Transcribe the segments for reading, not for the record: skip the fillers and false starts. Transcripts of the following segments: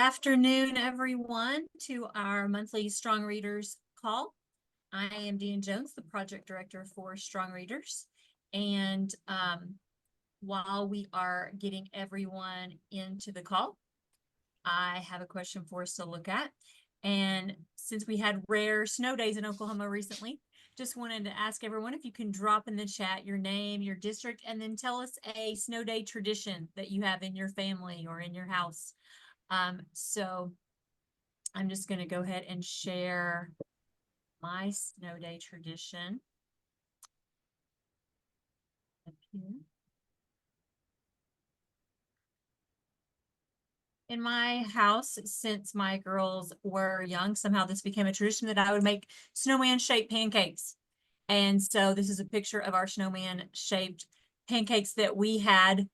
afternoon, everyone, to our monthly Strong Readers call. I am Dean Jones, the project director for Strong Readers. And while we are getting everyone into the call, I have a question for us to look at. And since we had rare snow days in Oklahoma recently, just wanted to ask everyone if you can drop in the chat your name, your district, and then tell us a snow day tradition that you have in your family or in your house. So I'm just going to go ahead and share my snow day tradition up here. In my house, since my girls were young, somehow this became a tradition that I would make snowman shaped pancakes. And so this is a picture of our snowman shaped pancakes that we had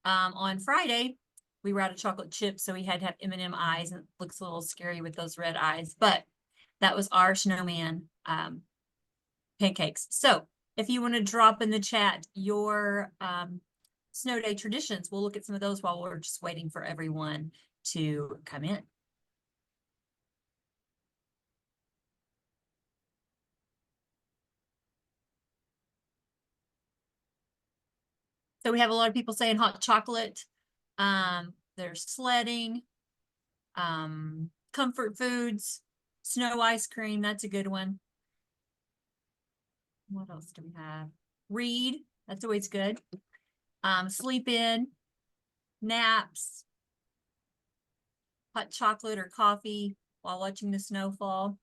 on Friday. We were out of chocolate chips, so we had to have M&M eyes, and it looks a little scary with those red eyes, but that was our snowman pancakes. So if you want to drop in the chat your snow day traditions, we'll look at some of those while we're just waiting for everyone to come in. So we have a lot of people saying hot chocolate. There's sledding, comfort foods, snow ice cream. That's a good one. What else do we have? Read. That's always good. Sleep in, naps, hot chocolate or coffee while watching the snow fall.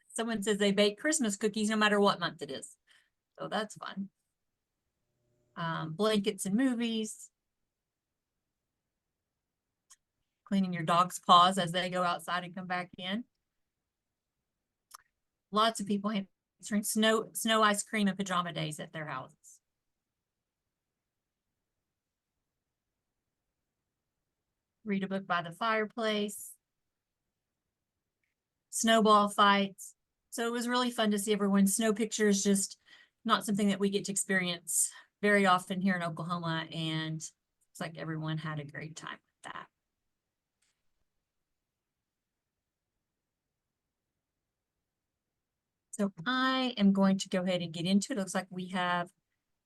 Someone says they bake Christmas cookies no matter what month it is. So that's fun. Blankets and movies. Cleaning your dog's paws as they go outside and come back in. Lots of people answering snow ice cream and pajama days at their houses. Read a book by the fireplace. Snowball fights. So it was really fun to see everyone's snow pictures, just not something that we get to experience very often here in Oklahoma. And it's like everyone had a great time with that. So I am going to go ahead and get into it. It looks like we have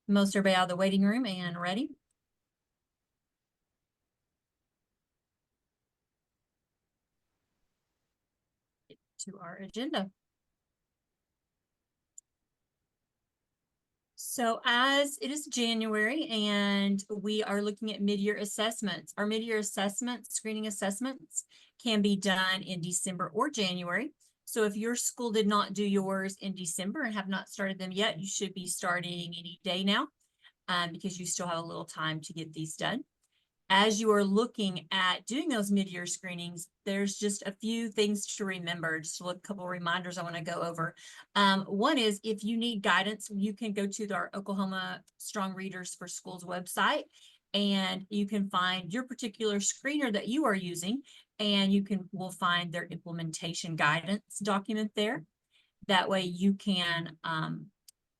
most everybody out of the waiting room and ready. To our agenda. So as it is January and we are looking at mid-year assessments, our mid-year assessments, screening assessments can be done in December or January. So if your school did not do yours in December and have not started them yet, you should be starting any day now because you still have a little time to get these done. As you are looking at doing those mid-year screenings, there's just a few things to remember, just a couple of reminders I want to go over. One is if you need guidance, you can go to our Oklahoma Strong Readers for Schools website, and you can find your particular screener that you are using, and will find their implementation guidance document there. That way you can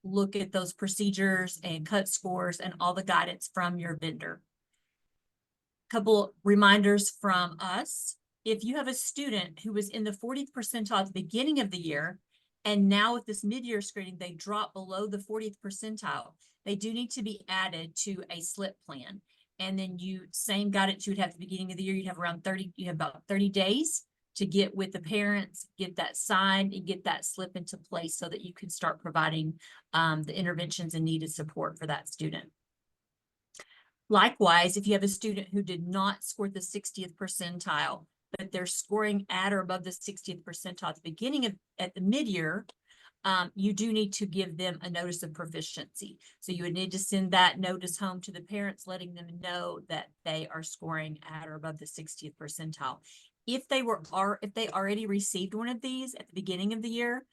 look at those procedures and cut scores and all the guidance from your vendor. Couple reminders from us. If you have a student who was in the 40th percentile at the beginning of the year, and now with this mid-year screening, they drop below the 40th percentile, they do need to be added to a SLIP plan. And then same guidance you would have at the beginning of the year, you have about 30 days to get with the parents, get that signed, and get that SLIP into place so that you can start providing the interventions and needed support for that student. Likewise, if you have a student who did not score the 60th percentile, but they're scoring at or above the 60th percentile at the beginning at the mid-year, you do need to give them a notice of proficiency. So you would need to send that notice home to the parents, letting them know that they are scoring at or above the 60th percentile. If they already received one of these at the beginning of the year,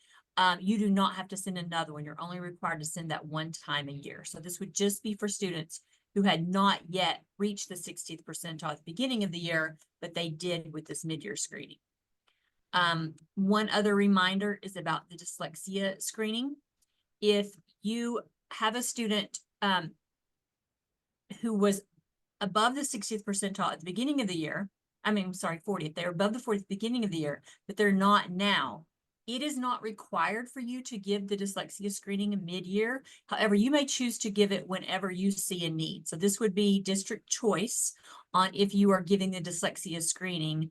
you do not have to send another one. You're only required to send that one time a year. So this would just be for students who had not yet reached the 60th percentile at the beginning of the year, but they did with this mid-year screening. One other reminder is about the dyslexia screening. If you have a student who was above the 60th percentile at the beginning of the year, 40th, they're above the 40th beginning of the year, but they're not now. It is not required for you to give the dyslexia screening mid-year. However, you may choose to give it whenever you see a need. So this would be district choice on if you are giving the dyslexia screening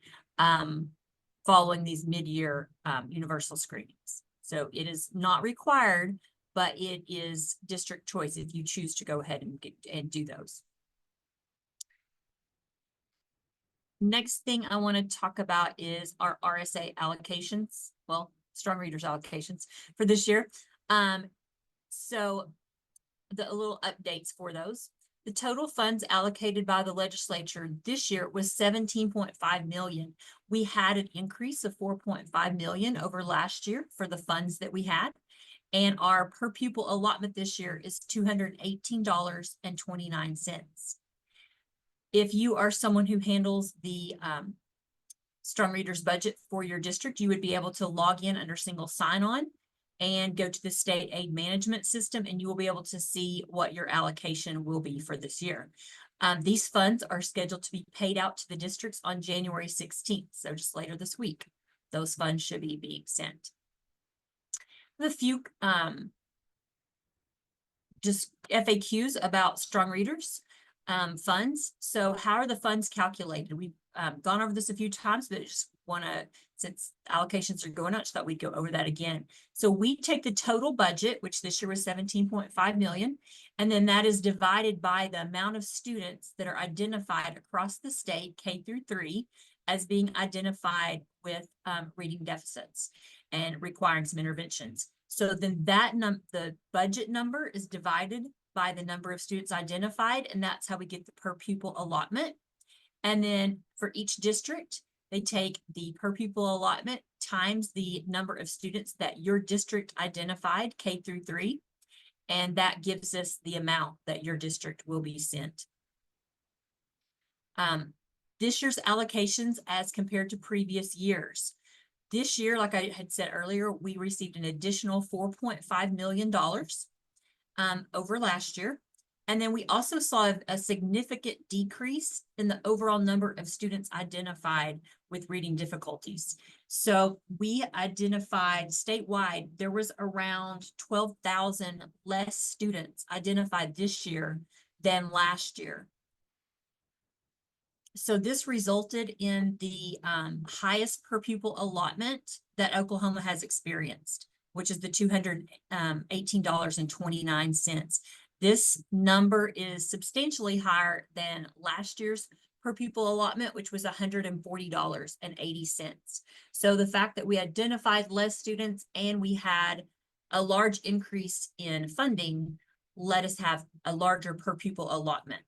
following these mid-year universal screenings. So it is not required, but it is district choice if you choose to go ahead and do those. Next thing I want to talk about is our RSA allocations. Well, strong readers allocations for this year. So the little updates for those. The total funds allocated by the legislature this year was 17.5 million. We had an increase of 4.5 million over last year for the funds that we had. And our per pupil allotment this year is $218.29. If you are someone who handles the Strong Readers budget for your district, you would be able to log in under single sign-on and go to the state aid management system, and you will be able to see what your allocation will be for this year. These funds are scheduled to be paid out to the districts on January 16th, so just later this week. Those funds should be being sent. A few just FAQs about Strong Readers funds. So how are the funds calculated? We've gone over this a few times, but I just want to, since allocations are going up, just thought we'd go over that again. So we take the total budget, which this year was 17.5 million, and then that is divided by the amount of students that are identified across the state, K through 3, as being identified with reading deficits and requiring some interventions. So then that the budget number is divided by the number of students identified, and that's how we get the per pupil allotment. And then for each district, they take the per pupil allotment times the number of students that your district identified, K through 3, and that gives us the amount that your district will be sent. This year's allocations as compared to previous years. This year, like I had said earlier, we received an additional $4.5 million over last year. And then we also saw a significant decrease in the overall number of students identified with reading difficulties. So we identified statewide, there was around 12,000 less students identified this year than last year. So this resulted in the highest per pupil allotment that Oklahoma has experienced, which is the $218.29. This number is substantially higher than last year's per pupil allotment, which was $140.80. So the fact that we identified less students and we had a large increase in funding let us have a larger per pupil allotment.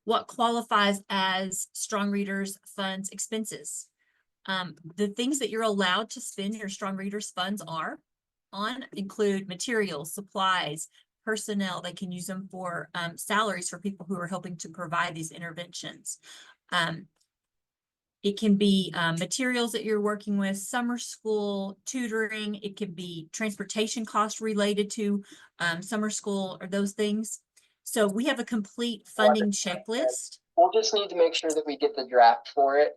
What qualifies as Strong Readers funds expenses? The things that you're allowed to spend your Strong Readers funds on include materials, supplies, personnel. They can use them for salaries for people who are helping to provide these interventions. It can be materials that you're working with, summer school, tutoring. It could be transportation costs related to summer school or those things. So we have a complete funding checklist. We'll just need to make sure that we get the draft for it.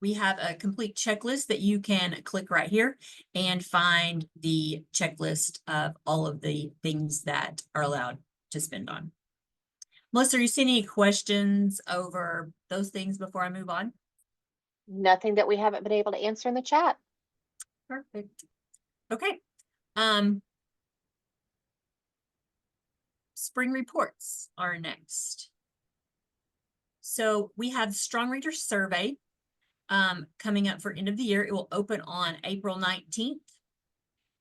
We have a complete checklist that you can click right here and find the checklist of all of the things that are allowed to spend on. Melissa, are you seeing any questions over those things before I move on? Nothing that we haven't been able to answer in the chat. Perfect. Okay. Spring reports are next. So we have Strong Reader Survey coming up for end of the year. It will open on April 19th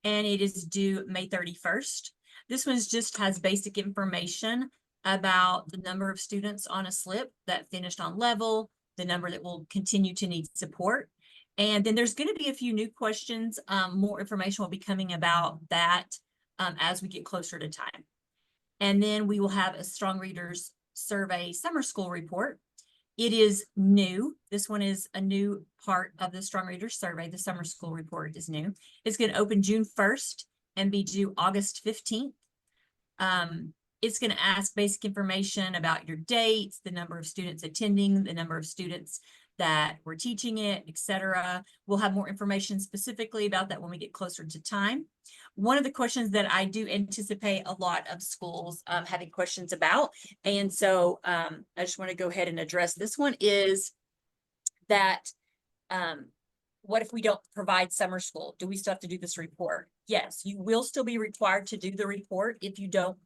and it is due May 31st. This one just has basic information about the number of students on a slip that finished on level, the number that will continue to need support. And then there's going to be a few new questions. More information will be coming about that as we get closer to time. And then we will have a Strong Readers Survey summer school report. It is new. This one is a new part of the Strong Readers Survey. The summer school report is new. It's going to open June 1st and be due August 15th. It's going to ask basic information about your dates, the number of students attending, the number of students that were teaching it, etc. We'll have more information specifically about that when we get closer to time. One of the questions that I do anticipate a lot of schools having questions about, and so I just want to go ahead and address this one, is that what if we don't provide summer school? Do we still have to do this report? Yes, you will still be required to do the report if you don't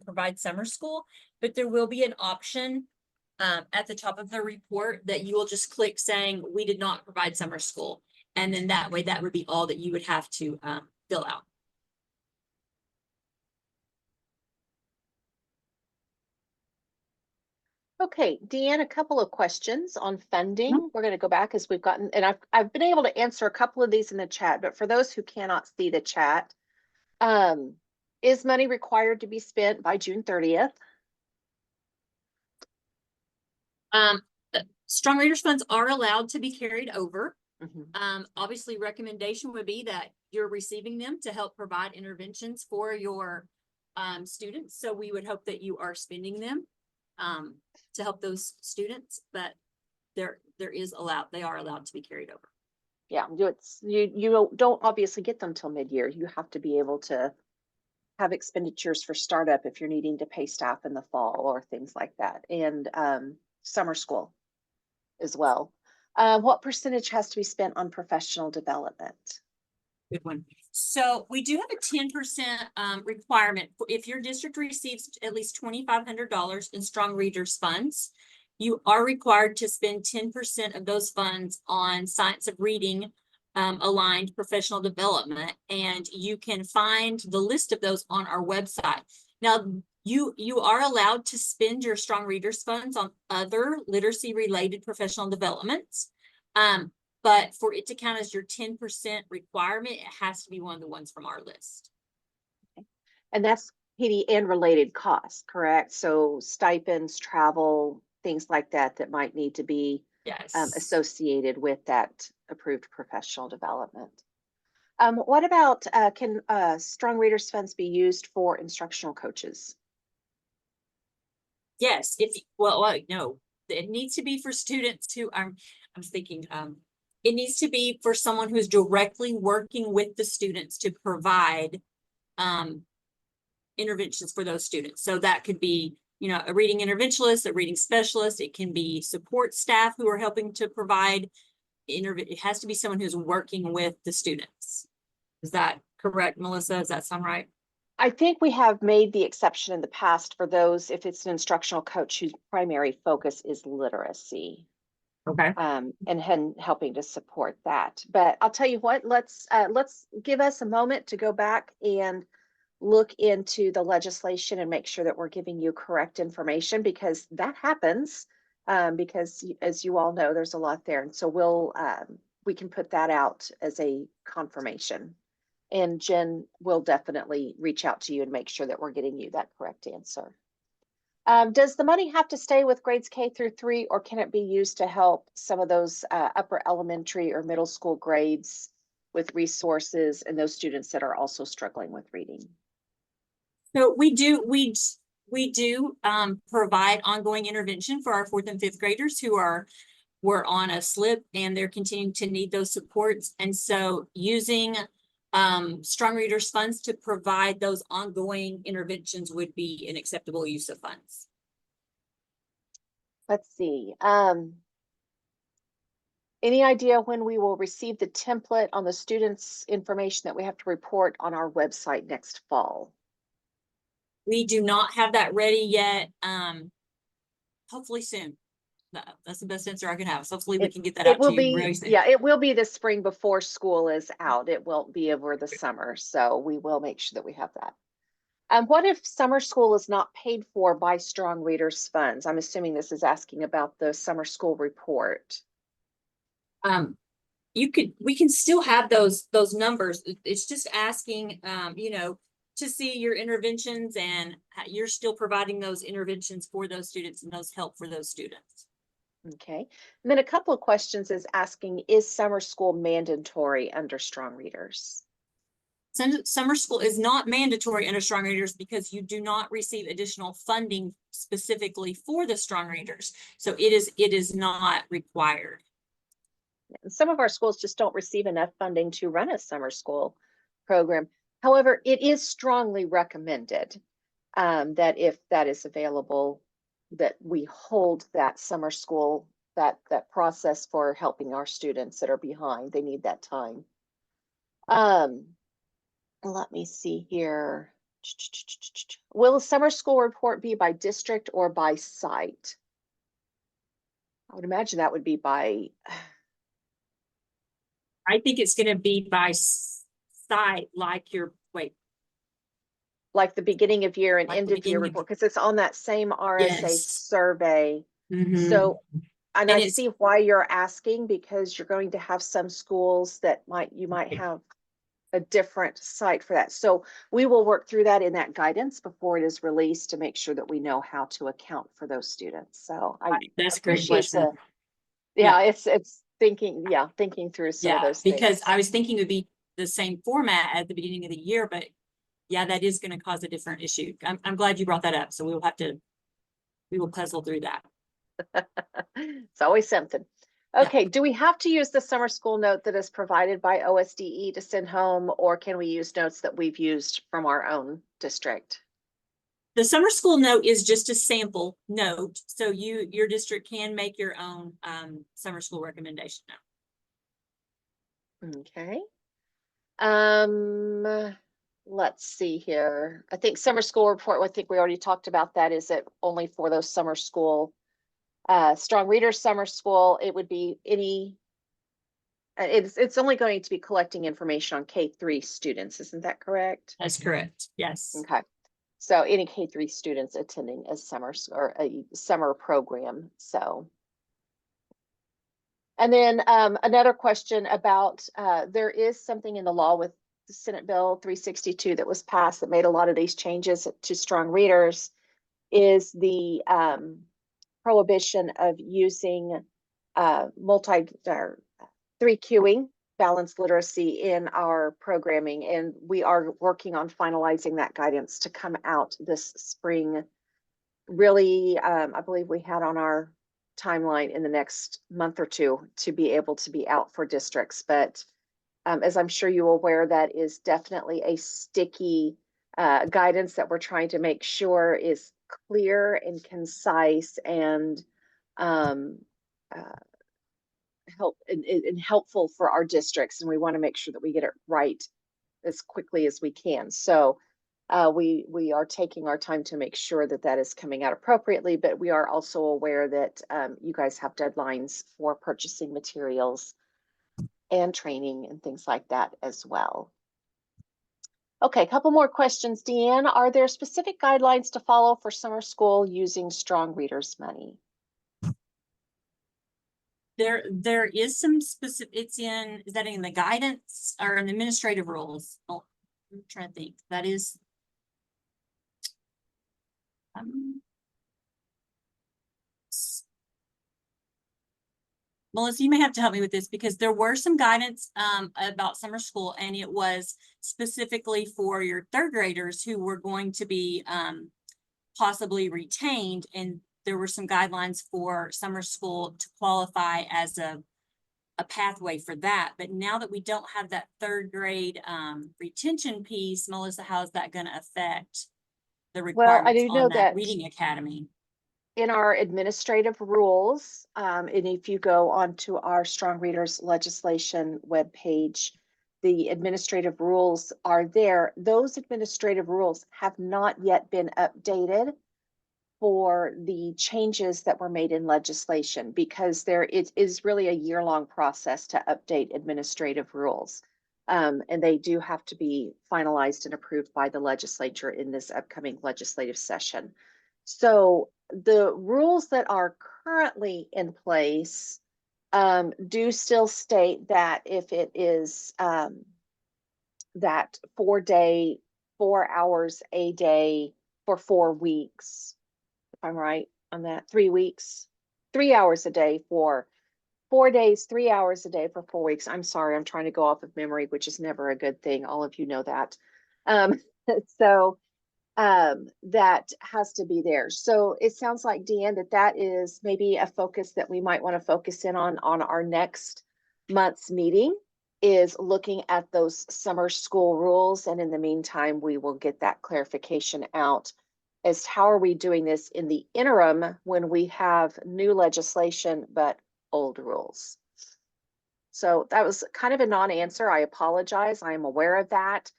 provide summer school, but there will be an option at the top of the report that you will just click saying, we did not provide summer school. And then that way, that would be all that you would have to fill out. Okay, Deanne, a couple of questions on funding. We're going to go back as we've gotten, and I've been able to answer a couple of these in the chat, but for those who cannot see the chat, is money required to be spent by June 30th? Strong Readers funds are allowed to be carried over. Mhm. Obviously, recommendation would be that you're receiving them to help provide interventions for your students. So we would hope that you are spending them to help those students, but they are allowed to be carried over. Yeah, you don't obviously get them till mid-year. You have to be able to have expenditures for startup if you're needing to pay staff in the fall or things like that, and summer school as well. What percentage has to be spent on professional development? Good one. So we do have a 10% requirement. If your district receives at least $2,500 in Strong Readers funds, you are required to spend 10% of those funds on Science of Reading aligned professional development. And you can find the list of those on our website. Now, you are allowed to spend your Strong Readers funds on other literacy related professional developments. But for it to count as your 10% requirement, it has to be one of the ones from our list. Okay. And that's PD and related costs, correct? So stipends, travel, things like that, that might need to be Yes. associated with that approved professional development. What about, can Strong Readers funds be used for instructional coaches? Yes, no, it needs to be for students who I'm thinking, it needs to be for someone who's directly working with the students to provide interventions for those students. So that could be, a reading interventionist, a reading specialist. It can be support staff who are helping to provide it has to be someone who's working with the students. Is that correct, Melissa? Does that sound right? I think we have made the exception in the past for those, if it's an instructional coach whose primary focus is literacy. Okay. And helping to support that. But I'll tell you what, let's give us a moment to go back and look into the legislation and make sure that we're giving you correct information, because that happens. Because as you all know, there's a lot there. And so we can put that out as a confirmation. And Jen will definitely reach out to you and make sure that we're getting you that correct answer. Does the money have to stay with grades K-3, or can it be used to help some of those upper elementary or middle school grades with resources and those students that are also struggling with reading? So we do provide ongoing intervention for our 4th and 5th graders who were on a slip and they're continuing to need those supports. And so using Strong Readers funds to provide those ongoing interventions would be an acceptable use of funds. Let's see. Any idea when we will receive the template on the students' information that we have to report on our website next fall? We do not have that ready yet. Hopefully soon. That's the best answer I can have. So hopefully we can get that out to you really soon. Yeah, it will be this spring before school is out. It won't be over the summer. So we will make sure that we have that. What if summer school is not paid for by Strong Readers funds? I'm assuming this is asking about the summer school report. We can still have those numbers. It's just asking, to see your interventions and you're still providing those interventions for those students and those help for those students. Okay. And then a couple of questions is asking, is summer school mandatory under Strong Readers? Summer school is not mandatory under strong readers because you do not receive additional funding specifically for the strong readers. So it is not required. Some of our schools just don't receive enough funding to run a summer school program. However, it is strongly recommended that if that is available, that we hold that summer school, that process for helping our students that are behind. They need that time. Let me see here. Will the summer school report be by district or by site? I would imagine that would be by, I think it's going to be by site, like your, wait, like the beginning of year and Like the end of year beginning of- report, because it's on that same RSA Yes. survey. mhm. So, and And I it's- see why you're asking, because you're going to have some schools that you might have a different site for that. So we will work through that in that guidance before it is released to make sure that we know how to account for those students. So I That's a great appreciate question. yeah, Yeah. it's thinking through some of Yeah, those because things. I was thinking it would be the same format at the beginning of the year, but yeah, that is going to cause a different issue. I'm glad you brought that up. So we will puzzle through that. It's always something. Okay, do we have to use the summer school note that is provided by OSDE to send home, or can we use notes that we've used from our own district? The summer school note is just a sample note. So your district can make your own summer school recommendation note. Okay. Let's see here. I think summer school report, I think we already talked about that. Is it only for those summer school, strong readers summer school? It would be any, it's only going to be collecting information on K3 students. Isn't that correct? That's correct. Yes. Okay. So any K3 students attending a summer or a summer program. So. And then another question about, there is something in the law with the Senate Bill 362 that was passed that made a lot of these changes to strong readers, is the prohibition of using 3Qing, balanced literacy, in our programming. And we are working on finalizing that guidance to come out this spring. Really, I believe we had on our timeline in the next month or two to be able to be out for districts. But as I'm sure you're aware, that is definitely a sticky guidance that we're trying to make sure is clear and concise and helpful for our districts. And we want to make sure that we get it right as quickly as we can. So we are taking our time to make sure that that is coming out appropriately, but we are also aware that you guys have deadlines for purchasing materials and training and things like that as well. Okay, a couple more questions. Deanne, are there specific guidelines to follow for summer school using strong readers money? There is some specific, is that in the guidance or in the administrative rules? Oh, I'm trying to think. That is. Melissa, you may have to help me with this because there were some guidance about summer school, and it was specifically for your third graders who were going to be possibly retained. And there were some guidelines for summer school to qualify as a pathway for that. But now that we don't have that third grade retention piece, Melissa, how is that going to affect the requirements I do know on that that reading academy? in our administrative rules, and if you go onto our Strong Readers legislation webpage, the administrative rules are there. Those administrative rules have not yet been updated for the changes that were made in legislation, because it is really a year-long process to update administrative rules. And they do have to be finalized and approved by the legislature in this upcoming legislative session. So the rules that are currently in place do still state that if it is that 4 hours a day for 4 weeks, if I'm right on that, 3 weeks, 3 hours a day for 4 days, 3 hours a day for 4 weeks. I'm sorry, I'm trying to go off of memory, which is never a good thing. All of you know that. Um, so that has to be there. So it sounds like, Deanne, that is maybe a focus that we might want to focus in on our next month's meeting, is looking at those summer school rules. And in the meantime, we will get that clarification out as how are we doing this in the interim when we have new legislation, but old rules. So that was kind of a non-answer. I apologize. I am aware of that.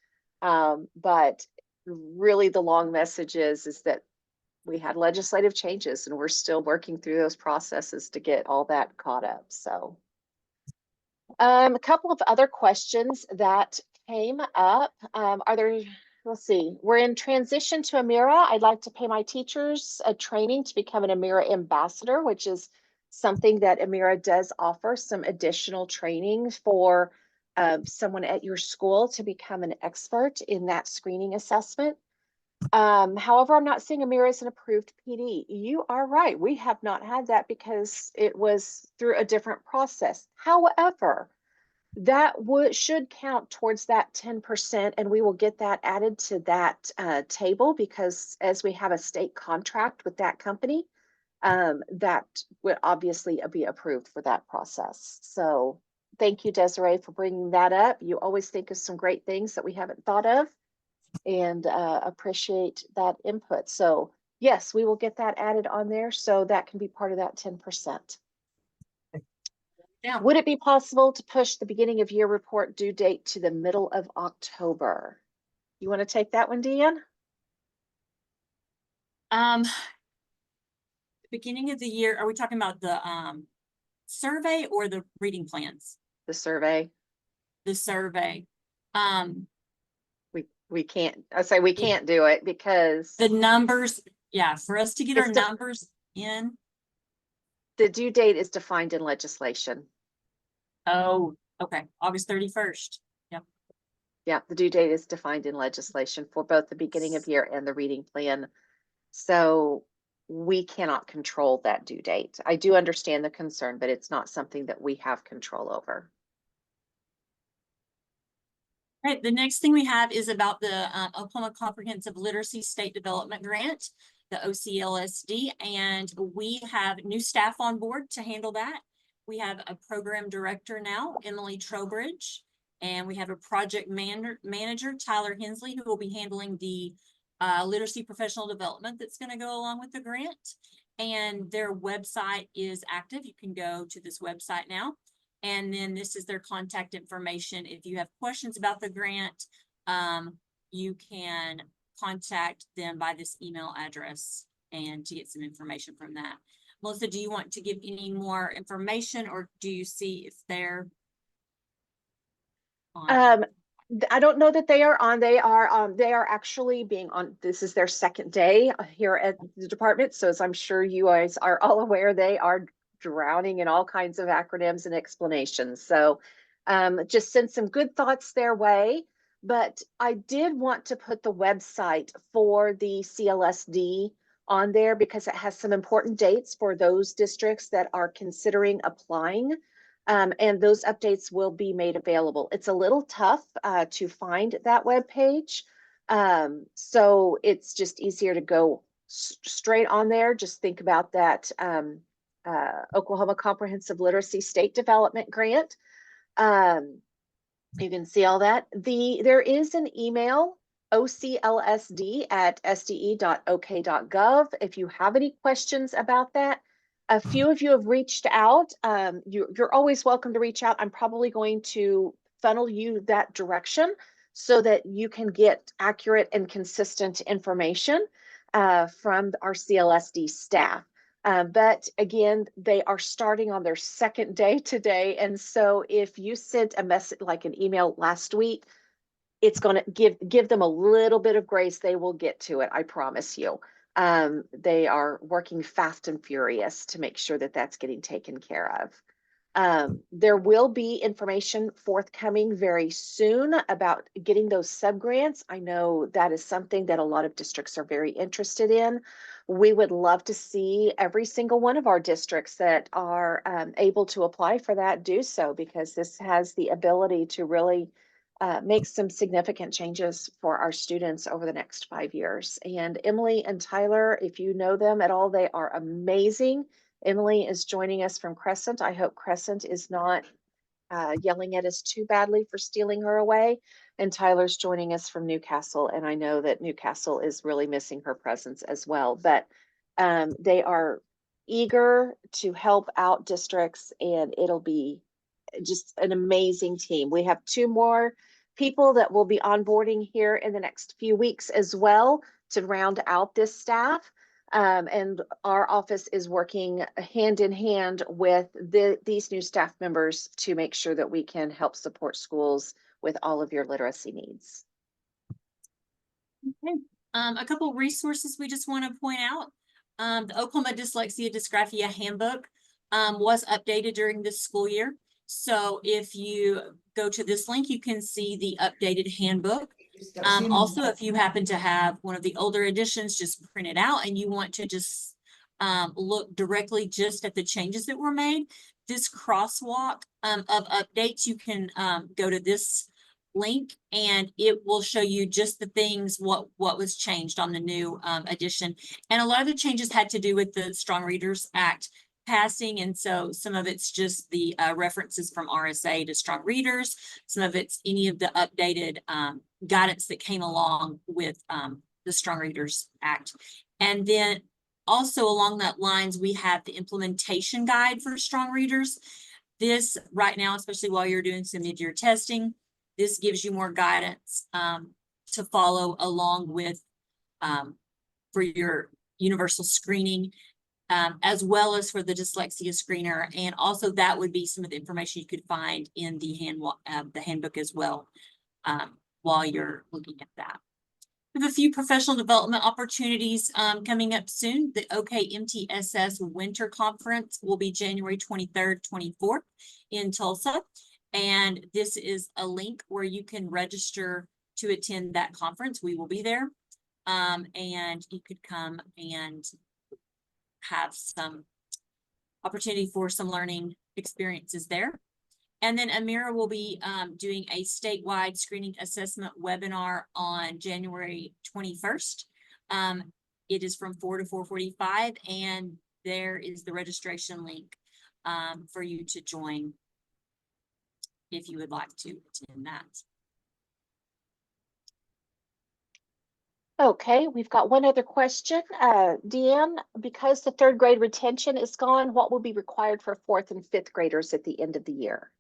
But really the long message is that we had legislative changes and we're still working through those processes to get all that caught up. So a couple of other questions that came up. Are there, let's see, we're in transition to Amira. I'd like to pay my teachers a training to become an Amira ambassador, which is something that Amira does offer, some additional training for someone at your school to become an expert in that screening assessment. However, I'm not seeing Amira as an approved PD. You are right. We have not had that because it was through a different process. However, that should count towards that 10%, and we will get that added to that table, because as we have a state contract with that company, that would obviously be approved for that process. So thank you, Desiree, for bringing that up. You always think of some great things that we haven't thought of, and appreciate that input. So yes, we will get that added on there, so that can be part of that 10%. Yeah. Would it be possible to push the beginning of year report due date to the middle of October? You want to take that one, Deanne? Beginning of the year, are we talking about the survey or the reading plans? The survey. The survey. We can't, I say we can't do it because The numbers, yeah, for us to get our It's the- numbers in. the due date is defined in legislation. Oh, okay, August 31st. Yeah, the due date is defined in legislation for both the beginning of year and the reading plan. So we cannot control that due date. I do understand the concern, but it's not something that we have control over. Right, the next thing we have is about the Oklahoma Comprehensive Literacy State Development Grant, the OCLSD, and we have new staff on board to handle that. We have a program director now, Emily Trowbridge, and we have a project manager, Tyler Hensley, who will be handling the literacy professional development that's going to go along with the grant. And their website is active. You can go to this website now. And then this is their contact information. If you have questions about the grant, you can contact them by this email address and to get some information from that. Melissa, do you want to give any more information, or do you see if they're on? I don't know that they are on. They are actually being on. This is their second day here at the department. So as I'm sure you guys are all aware, they are drowning in all kinds of acronyms and explanations. So just send some good thoughts their way. But I did want to put the website for the CLSD on there because it has some important dates for those districts that are considering applying. And those updates will be made available. It's a little tough to find that web page. So it's just easier to go straight on there. Just think about that Oklahoma Comprehensive Literacy State Development Grant. You can see all that. There is an email, oclsd@sde.ok.gov. If you have any questions about that, a few of you have reached out. You're always welcome to reach out. I'm probably going to funnel you that direction so that you can get accurate and consistent information from our CLSD staff. But again, they are starting on their second day today. And so if you sent a message, like an email last week, it's going to give them a little bit of grace. They will get to it. I promise you. They are working fast and furious to make sure that that's getting taken care of. There will be information forthcoming very soon about getting those subgrants. I know that is something that a lot of districts are very interested in. We would love to see every single one of our districts that are able to apply for that do so, because this has the ability to really make some significant changes for our students over the next 5 years. And Emily and Tyler, if you know them at all, they are amazing. Emily is joining us from Crescent. I hope Crescent is not yelling at us too badly for stealing her away. And Tyler's joining us from Newcastle, and I know that Newcastle is really missing her presence as well. But they are eager to help out districts, and it'll be just an amazing team. We have 2 more people that will be onboarding here in the next few weeks as well to round out this staff. And our office is working hand in hand with these new staff members to make sure that we can help support schools with all of your literacy needs. Okay. A couple of resources we just want to point out. The Oklahoma Dyslexia Dysgraphia Handbook was updated during this school year. So if you go to this link, you can see the updated handbook. Also, if you happen to have one of the older editions, just print it out and you want to just look directly just at the changes that were made, this crosswalk of updates, you can go to this link and it will show you just the things, what was changed on the new edition. And a lot of the changes had to do with the Strong Readers Act passing, and so some of it's just the references from RSA to strong readers. Some of it's any of the updated guidance that came along with the Strong Readers Act. And then also along that lines, we have the implementation guide for strong readers. This right now, especially while you're doing some mid-year testing, this gives you more guidance to follow along with for your universal screening, as well as for the dyslexia screener. And also that would be some of the information you could find in the handbook as well while you're looking at that. We have a few professional development opportunities coming up soon. The OK MTSS Winter Conference will be January 23rd, 24th in Tulsa. And this is a link where you can register to attend that conference. We will be there. And you could come and have some opportunity for some learning experiences there. And then Amira will be doing a statewide screening assessment webinar on January 21st. It is from 4 to 4:45, and there is the registration link for you to join if you would like to attend that. Okay, we've got one other question. Deanne, because the 3rd grade retention is gone, what will be required for 4th and 5th graders at the end of the year?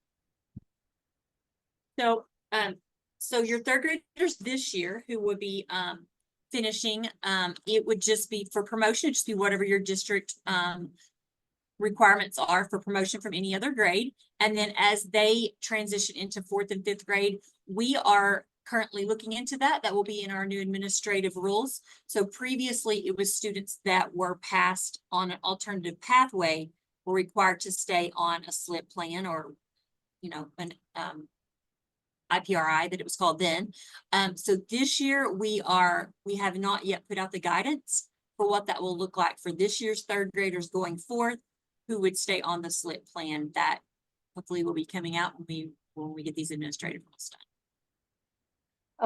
So, so your 3rd graders this year who would be finishing, it would just be for promotion, it'd just be whatever your district requirements are for promotion from any other grade. And then as they transition into 4th and 5th grade, we are currently looking into that. That will be in our new administrative rules. So previously it was students that were passed on an alternative pathway were required to stay on a SLP plan, or, you know, an IPRI that it was called then. So this year we have not yet put out the guidance for what that will look like for this year's 3rd graders going forth, who would stay on the SLP plan. That hopefully will be coming out when we get these administrative rules done.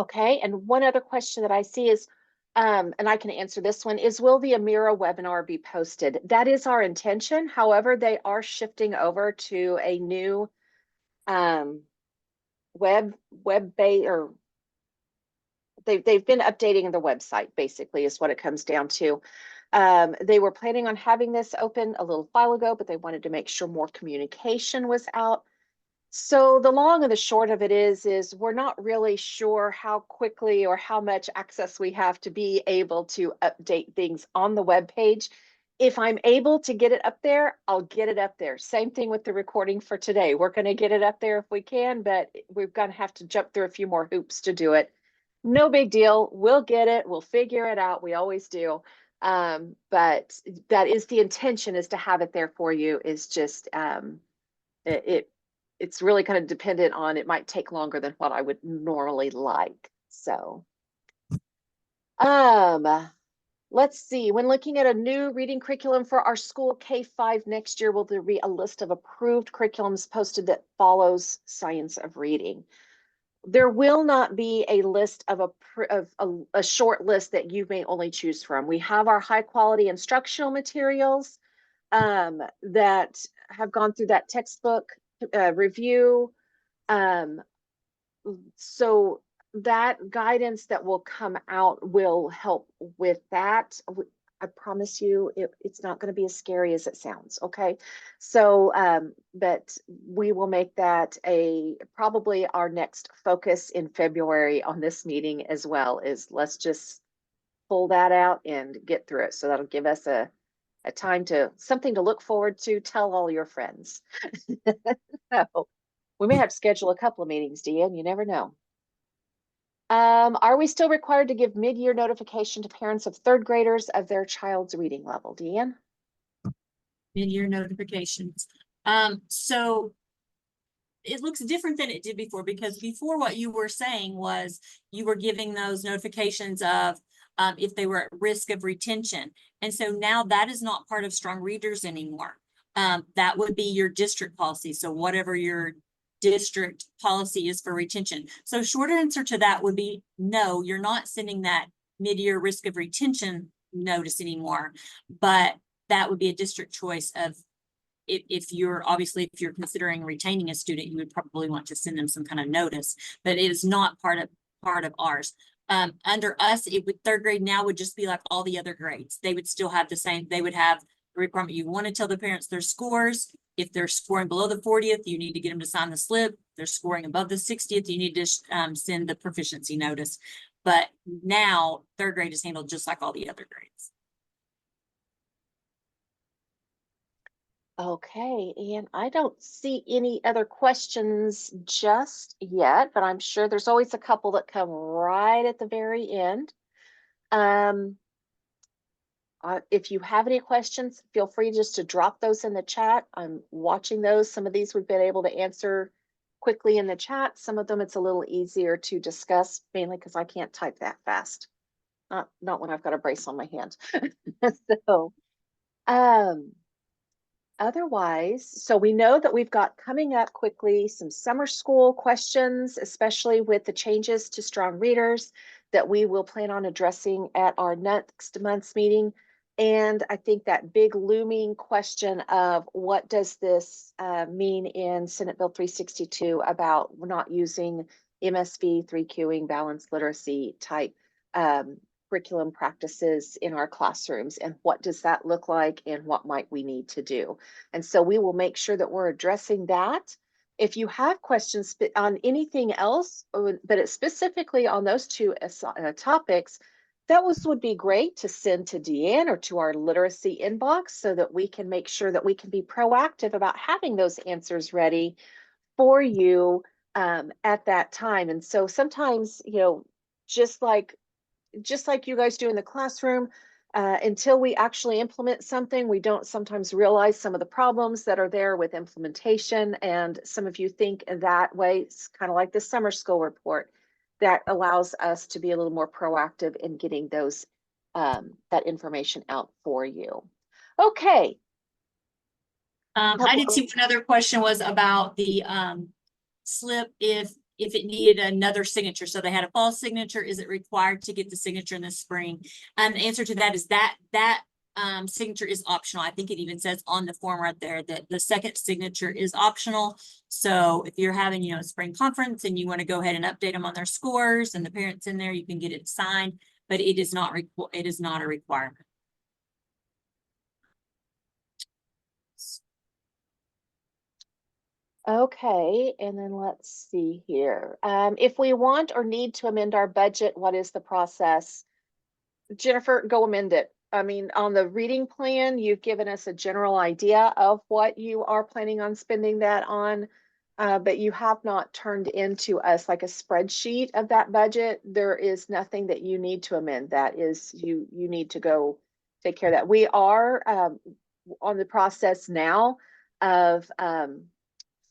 Okay, and one other question that I see is, and I can answer this one, is will the Amira webinar be posted? That is our intention. However, they are shifting over to a new web-based, or they've been updating the website, basically, is what it comes down to. They were planning on having this open a little while ago, but they wanted to make sure more communication was out. So the long and the short of it is we're not really sure how quickly or how much access we have to be able to update things on the web page. If I'm able to get it up there, I'll get it up there. Same thing with the recording for today. We're going to get it up there if we can, but we're going to have to jump through a few more hoops to do it. No big deal. We'll get it. We'll figure it out. We always do. But that is the intention, is to have it there for you. Is just it's really kind of dependent on, it might take longer than what I would normally like. So Let's see, when looking at a new reading curriculum for our school K-5 next year, will there be a list of approved curriculums posted that follows science of reading? There will not be a list of a short list that you may only choose from. We have our high quality instructional materials that have gone through that textbook review. So that guidance that will come out will help with that. I promise you, it's not going to be as scary as it sounds. Okay. So, but we will make that probably our next focus in February on this meeting as well, is let's just pull that out and get through it. So that'll give us a time to something to look forward to. Tell all your friends. So we may have to schedule a couple of meetings, Deanne. You never know. Are we still required to give mid-year notification to parents of third graders of their child's reading level, Deanne? Mid-year notifications. So it looks different than it did before, because before what you were saying was you were giving those notifications of if they were at risk of retention. And so now that is not part of Strong Readers anymore. That would be your district policy. So whatever your district policy is for retention. So short answer to that would be no, you're not sending that mid-year risk of retention notice anymore, but that would be a district choice of if you're considering retaining a student, you would probably want to send them some kind of notice, but it is not part of ours. Under us, third grade now would just be like all the other grades. They would still have the same, they would have the requirement. You want to tell the parents their scores. If they're scoring below the 40th, you need to get them to sign the slip. If they're scoring above the 60th, you need to send the proficiency notice. But now third grade is handled just like all the other grades. Okay, and I don't see any other questions just yet, but I'm sure there's always a couple that come right at the very end. If you have any questions, feel free just to drop those in the chat. I'm watching those. Some of these we've been able to answer quickly in the chat. Some of them it's a little easier to discuss, mainly because I can't type that fast. Not when I've got a brace on my hand. So, otherwise, so we know that we've got coming up quickly some summer school questions, especially with the changes to Strong Readers that we will plan on addressing at our next month's meeting. And I think that big looming question of what does this mean in Senate Bill 362 about not using MSV 3Qing balanced literacy type curriculum practices in our classrooms, and what does that look like and what might we need to do. And so we will make sure that we're addressing that. If you have questions on anything else, but it's specifically on those two topics, would be great to send to Deanne or to our literacy inbox so that we can make sure that we can be proactive about having those answers ready for you at that time. And so sometimes, you know, just like you guys do in the classroom, until we actually implement something, we don't sometimes realize some of the problems that are there with implementation. And some of you think that way. It's kind of like the summer school report that allows us to be a little more proactive in getting those that information out for you. Okay. I did see one other question was about the slip if it needed another signature. So they had a fall signature. Is it required to get the signature in the spring? And the answer to that is that signature is optional. I think it even says on the form right there that the second signature is optional. So if you're having, you know, a spring conference and you want to go ahead and update them on their scores and the parents in there, you can get it signed, but it is not a requirement. Okay, and then let's see here. If we want or need to amend our budget, what is the process? Jennifer, go amend it. I mean, on the reading plan, you've given us a general idea of what you are planning on spending that on, but you have not turned into us like a spreadsheet of that budget. There is nothing that you need to amend. That is, you need to go take care of that. We are on the process now of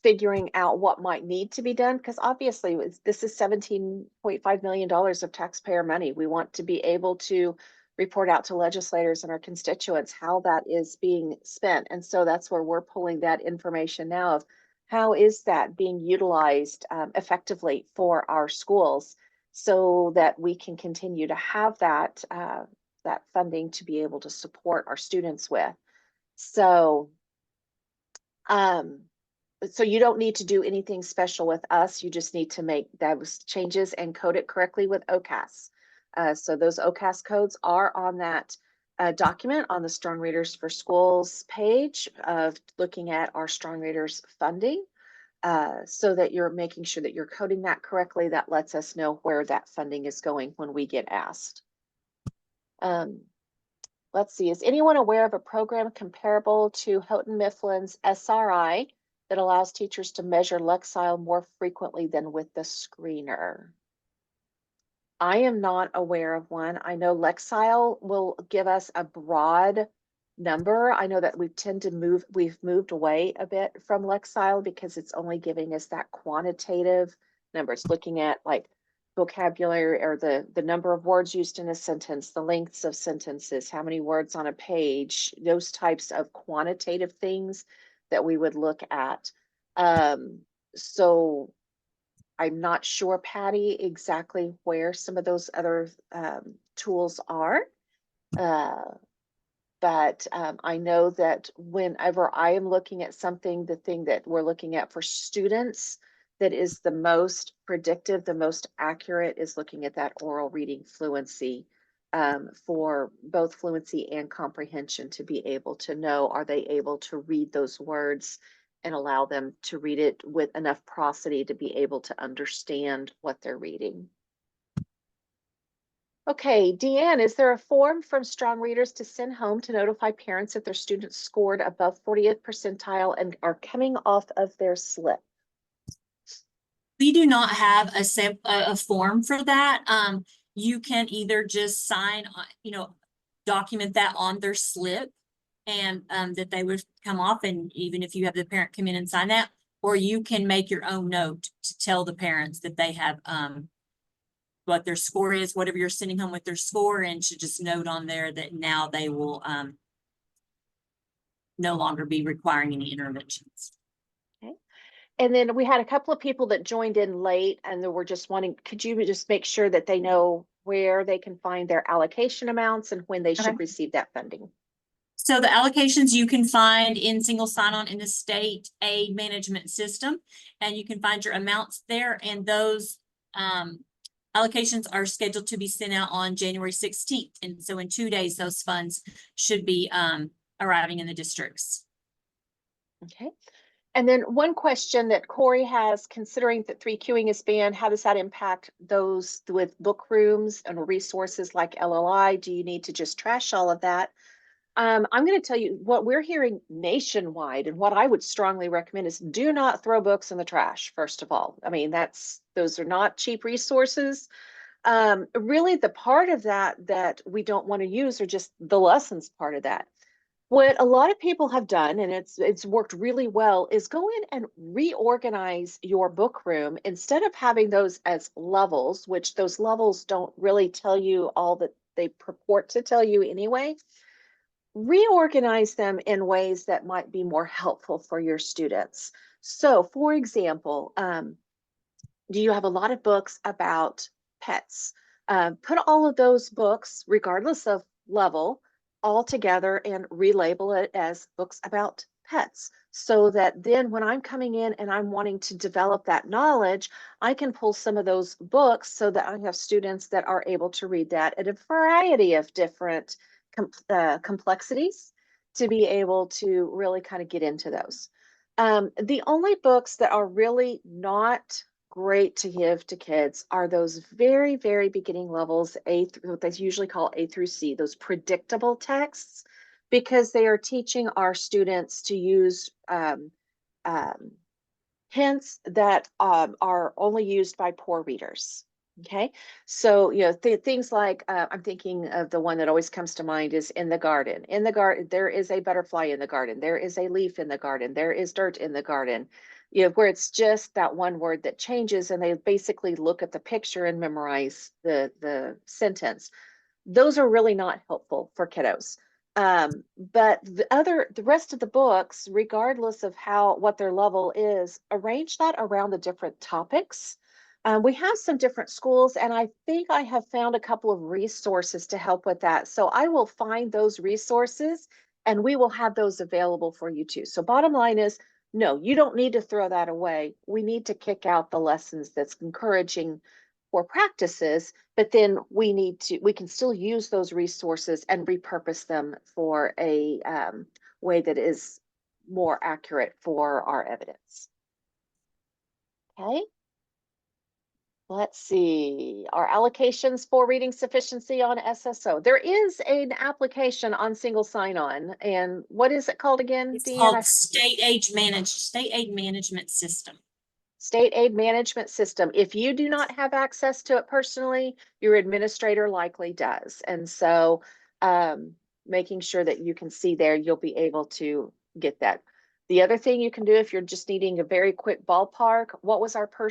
figuring out what might need to be done, because obviously this is $17.5 million of taxpayer money. We want to be able to report out to legislators and our constituents how that is being spent. And so that's where we're pulling that information now of how is that being utilized effectively for our schools, so that we can continue to have that that funding to be able to support our students with. So so you don't need to do anything special with us. You just need to make those changes and code it correctly with OCAS. So those OCAS codes are on that document on the Strong Readers for Schools page of looking at our Strong Readers funding, so that you're making sure that you're coding that correctly. That lets us know where that funding is going when we get asked. Let's see, is anyone aware of a program comparable to Houghton Mifflin's SRI that allows teachers to measure Lexile more frequently than with the screener? I am not aware of one. I know Lexile will give us a broad number. I know that we've moved away a bit from Lexile because it's only giving us that quantitative number. It's looking at like vocabulary or the number of words used in a sentence, the lengths of sentences, how many words on a page, those types of quantitative things that we would look at. So I'm not sure, Patty, exactly where some of those other tools are. But I know that whenever I am looking at something, the thing that we're looking at for students that is the most predictive, the most accurate, is looking at that oral reading fluency, for both fluency and comprehension, to be able to know, are they able to read those words and allow them to read it with enough prosody to be able to understand what they're reading. Okay, Deanne, is there a form from Strong Readers to send home to notify parents if their students scored above 40th percentile and are coming off of their slip? We do not have a form for that. You can either just sign, document that on their slip, and that they would come off, and even if you have the parent come in and sign that, or you can make your own note to tell the parents that they have what their score is, whatever you're sending home with their score, and should just note on there that now they will no longer be requiring any interventions. Okay. And then we had a couple of people that joined in late and they were just wanting, could you just make sure that they know where they can find their allocation amounts and when they should receive that funding? So the allocations you can find in single sign-on in the state aid management system, and you can find your amounts there. And those allocations are scheduled to be sent out on January 16th. And so in 2 days, those funds should be arriving in the districts. Okay. And then one question that Corey has, considering that 3Qing is banned, how does that impact those with book rooms and resources like LLI? Do you need to just trash all of that? I'm going to tell you what we're hearing nationwide, and what I would strongly recommend is do not throw books in the trash, first of all. I mean, those are not cheap resources. Really, the part of that we don't want to use are just the lessons part of that. What a lot of people have done, and it's worked really well, is go in and reorganize your book room instead of having those as levels, which those levels don't really tell you all that they purport to tell you anyway. Reorganize them in ways that might be more helpful for your students. So, for example, do you have a lot of books about pets? Put all of those books, regardless of level, all together and relabel it as books about pets, so that then when I'm coming in and I'm wanting to develop that knowledge, I can pull some of those books so that I have students that are able to read that at a variety of different complexities to be able to really kind of get into those. The only books that are really not great to give to kids are those very, very beginning levels, what they usually call A through C, those predictable texts, because they are teaching our students to use hints that are only used by poor readers. Okay, so things like I'm thinking of the one that always comes to mind is in the garden. In the garden, there is a butterfly in the garden. There is a leaf in the garden. There is dirt in the garden. Where it's just that one word that changes, and they basically look at the picture and memorize the sentence. those are really not helpful for kiddos. But the rest of the books, regardless of what their level is, arrange that around the different topics. We have some different schools, and I think I have found a couple of resources to help with that. So I will find those resources and we will have those available for you too. So bottom line is, no, you don't need to throw that away. We need to kick out the lessons that's encouraging for practices, but then we can still use those resources and repurpose them for a way that is more accurate for our evidence. Okay. Let's see, our allocations for reading sufficiency on SSO. There is an application on single sign-on, and what is it called again, It's Deanne? called State Aid Management System. State Aid Management System. If you do not have access to it personally, your administrator likely does. And so making sure that you can see there, you'll be able to get that. The other thing you can do if you're just needing a very quick ballpark, what was our per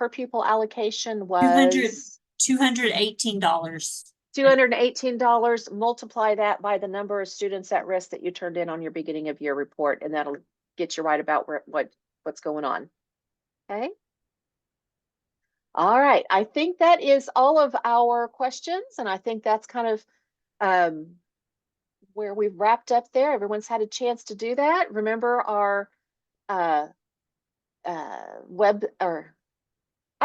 pupil allocation was? $218. $218. Multiply that by the number of students at risk that you turned in on your beginning of year report, and that'll get you right about what's going on. Okay. All right. I think that is all of our questions, and I think that's kind of where we've wrapped up there. Everyone's had a chance to do that. Remember our I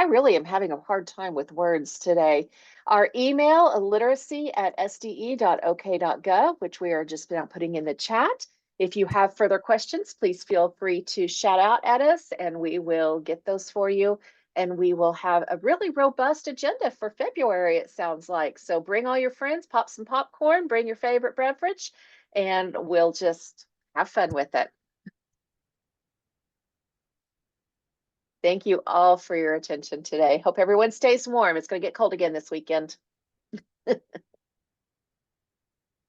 really am having a hard time with words today. Our email, illiteracy@sde.ok.gov, which we are just now putting in the chat. If you have further questions, please feel free to shout out at us and we will get those for you. And we will have a really robust agenda for February, it sounds like. So bring all your friends, pop some popcorn, bring your favorite beverage, and we'll just have fun with it. Thank you all for your attention today. Hope everyone stays warm. It's going to get cold again this weekend.